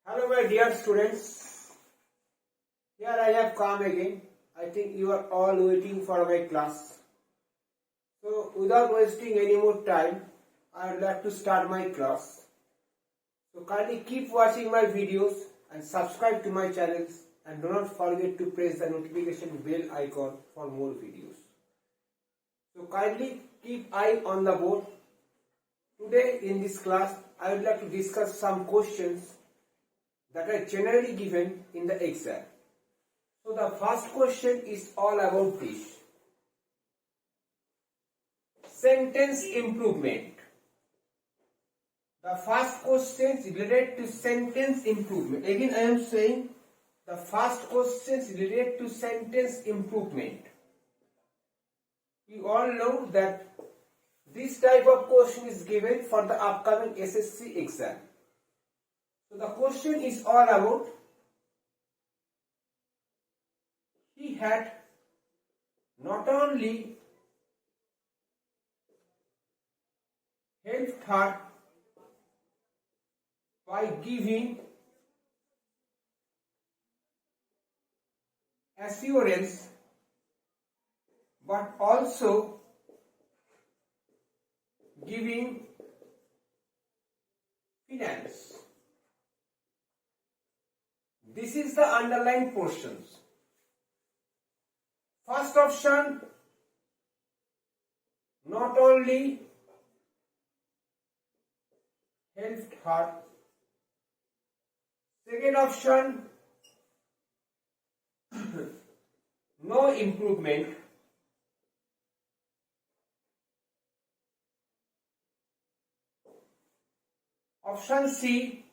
Hello my dear students, here I have come again. I think you are all waiting for my class. So without wasting any more time, I would like to start my class. So kindly keep watching my videos and subscribe to my channels and do not forget to press the notification bell icon for more videos. So kindly keep eye on the board. Today in this class, I would like to discuss some questions that are generally given in the exam. So the first question is all about this. Sentence improvement. The first question is related to sentence improvement. Again I am saying the first question is related to sentence improvement. You all know that this type of question is given for the upcoming SSC exam. So the question is all about he had not only helped her by giving assurance but also giving finance. This is the underlined portions. First option, not only helped her. Second option, no improvement. Option C,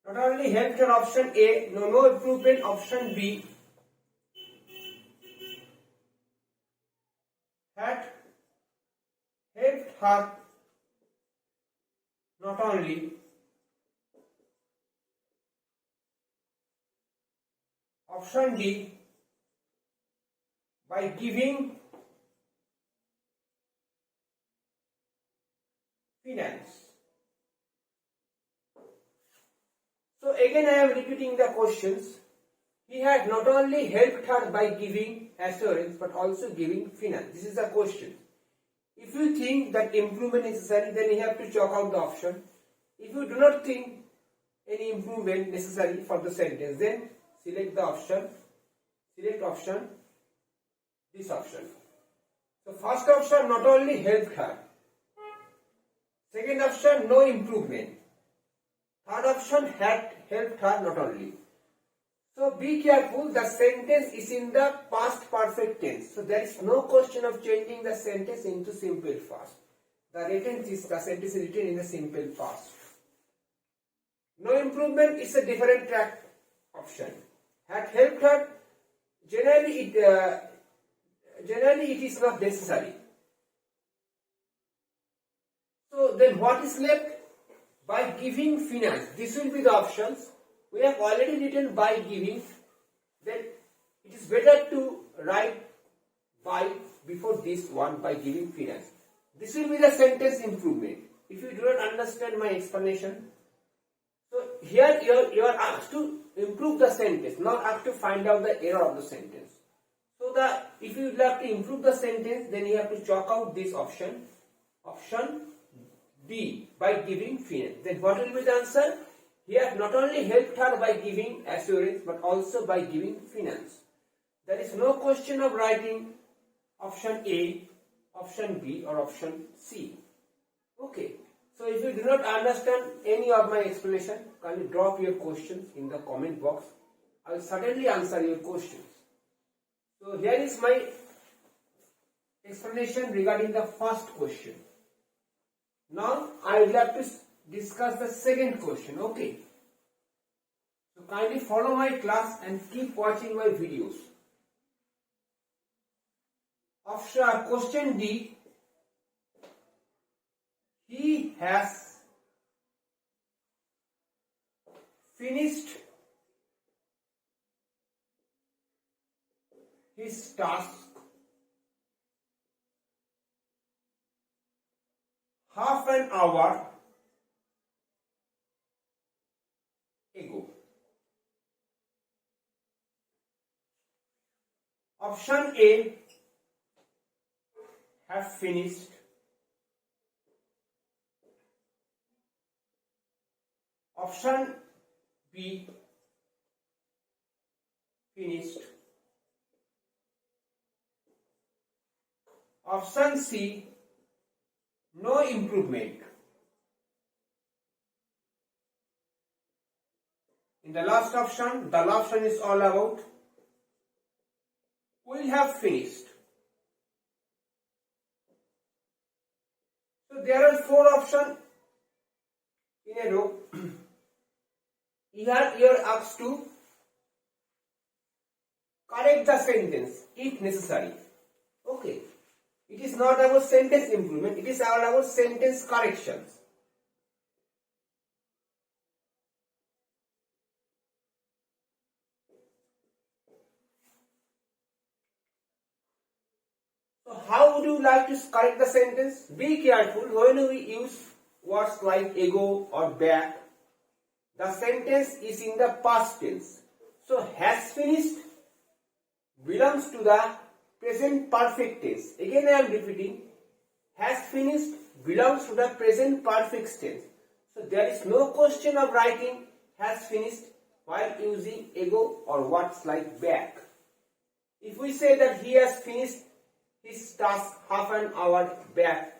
not only helped her. Option A, no improvement. Option B, had helped her not only. Option D, by giving finance. So again I am repeating the questions. He had not only helped her by giving assurance but also giving finance. This is the question. If you think that improvement is necessary, then you have to chalk out the option. If you do not think any improvement necessary for the sentence, then select the option. Select option, this option. So first option, not only helped her. Second option, no improvement. Third option, had helped her not only. So be careful, the sentence is in the past perfect tense. So there is no question of changing the sentence into simple past. The sentence is written in the simple past. No improvement is a different track option. Had helped her, generally it is not necessary. So then what is left? By giving finance. This will be the options. We have already written by giving. Then it is better to write by before this one, by giving finance. This will be the sentence improvement. If you do not understand my explanation, so here you are asked to improve the sentence, not asked to find out the error of the sentence. So if you would like to improve the sentence, then you have to chalk out this option. Option D, by giving finance. Then what will be the answer? Here not only helped her by giving assurance but also by giving finance. There is no question of writing option A, option B or option C. Okay. So if you do not understand any of my explanation, kindly drop your questions in the comment box. I will certainly answer your questions. So here is my explanation regarding the first question. Now I would like to discuss the second question. Okay. So kindly follow my class and keep watching my videos. Question D. He has finished his task half an hour Option A, have finished. Option B, finished. Option C, no improvement. In the last option is all about will have finished. So there are 4 options in a row. Here you are asked to correct the sentence if necessary. Okay. It is not about sentence improvement, it is all about sentence corrections. So how would you like to correct the sentence? Be careful when we use words like ago or back. The sentence is in the past tense. So has finished belongs to the present perfect tense. Again I am repeating, has finished belongs to the present perfect tense. So there is no question of writing has finished while using ago or words like back. If we say that he has finished his task half an hour back,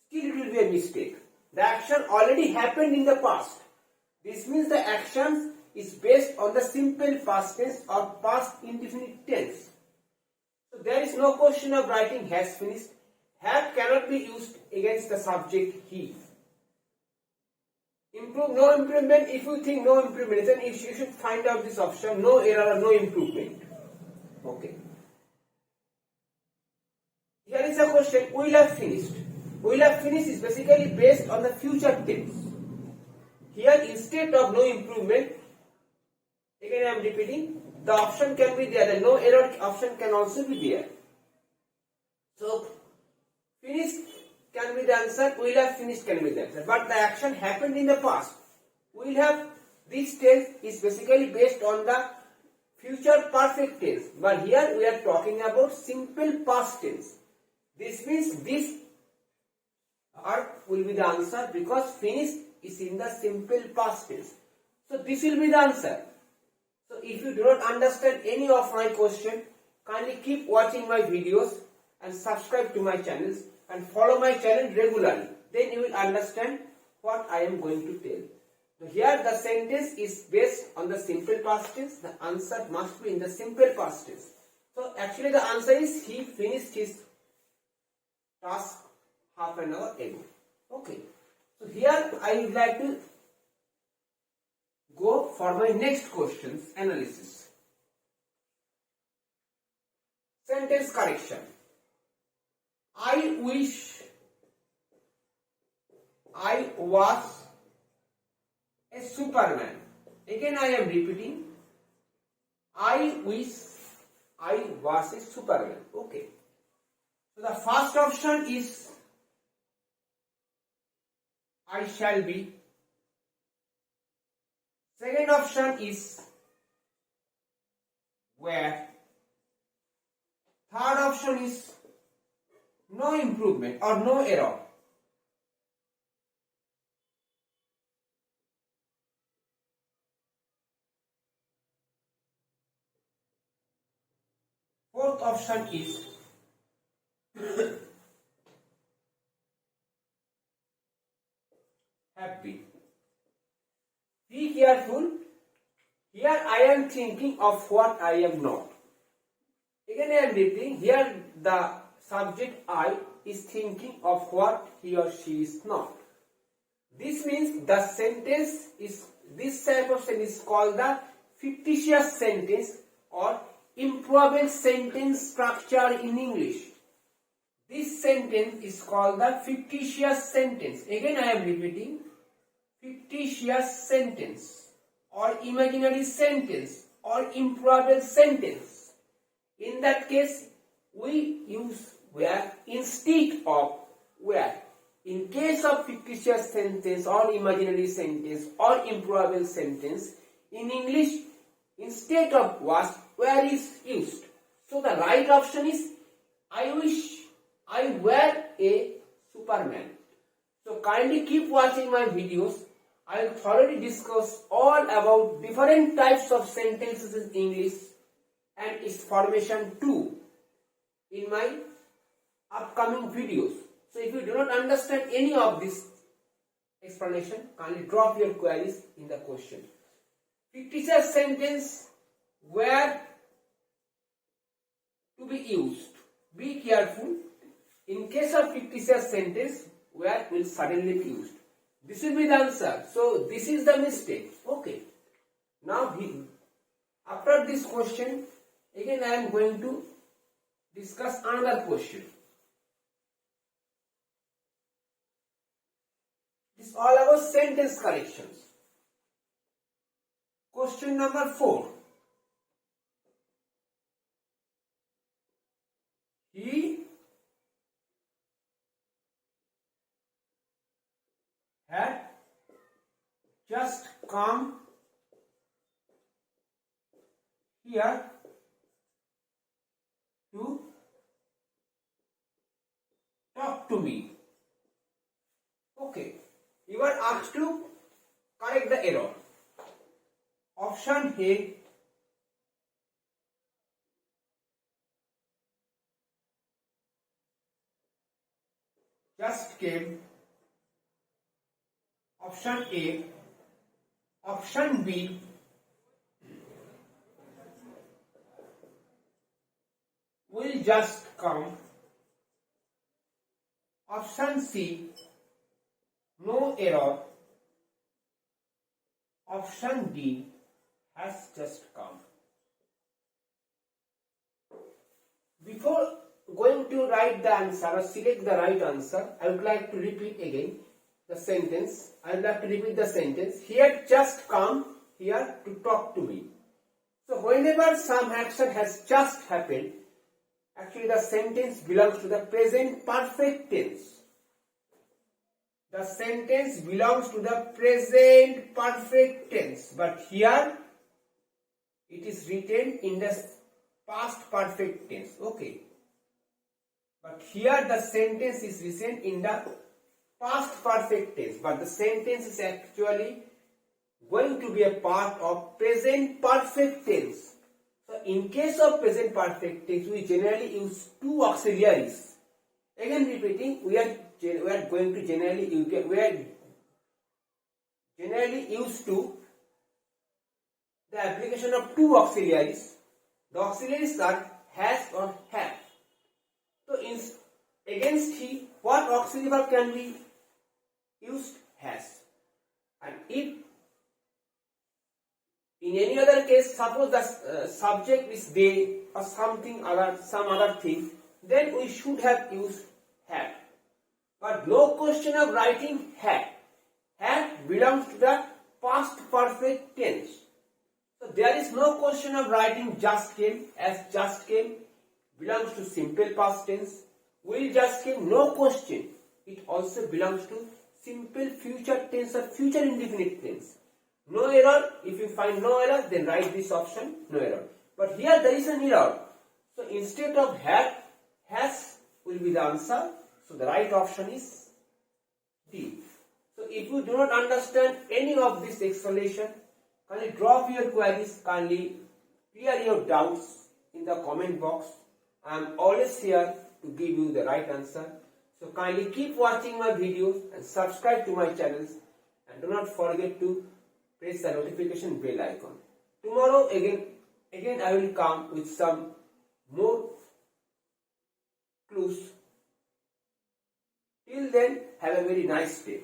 still it will be a mistake. The action already happened in the past. This means the action is based on the simple past tense or past indefinite tense. So there is no question of writing has finished. Have cannot be used against the subject he. Improve, no improvement. If you think no improvement, then you should find out this option, no error or no improvement. Okay. Here is a question, will have finished. Will have finished is basically based on the future tense. Here instead of no improvement, again I am repeating, the option can be there, the no error option can also be there. So finished can be the answer, will have finished can be the answer. But the action happened in the past. Will have, this tense is basically based on the future perfect tense. But here we are talking about simple past tense. This means this will be the answer because finished is in the simple past tense. So this will be the answer. So if you do not understand any of my question, kindly keep watching my videos and subscribe to my channels and follow my channel regularly. Then you will understand what I am going to tell. So here the sentence is based on the simple past tense. The answer must be in the simple past tense. So actually the answer is he finished his task half an hour ago. Okay. So here I would like to go for my next questions analysis. Sentence correction. I wish I was a Superman. Again I am repeating. I wish I was a Superman. Okay. So the first option is I shall be. Second option is where. Third option is no improvement or no error. Fourth option is happy. Be careful. Here I am thinking of what I am not. Again I am repeating. Here the subject I is thinking of what he or she is not. This means the sentence is, this type of sentence is called the fictitious sentence or improbable sentence structure in English. This sentence is called the fictitious sentence. Again I am repeating, fictitious sentence or imaginary sentence or improbable sentence. In that case, we use where instead of where. In case of fictitious sentence or imaginary sentence or improbable sentence, in English, instead of was, where is used. So the right option is I wish I were a Superman. So kindly keep watching my videos. I will thoroughly discuss all about different types of sentences in English and its formation too in my upcoming videos. So if you do not understand any of this explanation, kindly drop your queries in the question. Fictitious sentence where to be used. Be careful. In case of fictitious sentence, where will suddenly be used. This will be the answer. So this is the mistake. Okay. Now after this question, again I am going to discuss another question. This is all about sentence corrections. Question number 4. He had just come here to talk to me. Okay, you are asked to correct the error. Option A, just came. Option A. Option B, will just come. Option C, no error. Option D, has just come. Before going to write the answer or select the right answer, I would like to repeat again the sentence. I would like to repeat the sentence. He had just come here to talk to me. So whenever some action has just happened, actually the sentence belongs to the present perfect tense. The sentence belongs to the present perfect tense. But here it is written in the past perfect tense. Okay. But here the sentence is written in the past perfect tense. But the sentence is actually going to be a part of present perfect tense. So in case of present perfect tense, we generally use two auxiliaries. Again repeating, we are going to generally used to the application of two auxiliaries. The auxiliaries are has or have. So against he, what auxiliary verb can be used? Has. And if in any other case, suppose the subject is they or something other, some other thing, then we should have used have. But no question of writing had. Had belongs to the past perfect tense. So there is no question of writing just came, as just came belongs to simple past tense. Will just came, no question. It also belongs to simple future tense or future indefinite tense. No error. If you find no error, then write this option, no error. But here there is an error. So instead of had, has will be the answer. So the right option is D. So if you do not understand any of this explanation, kindly drop your queries, kindly clear your doubts in the comment box. I am always here to give you the right answer. So kindly keep watching my videos and subscribe to my channels, and do not forget to press the notification bell icon. Tomorrow again I will come with some more clues. Till then, have a very nice day.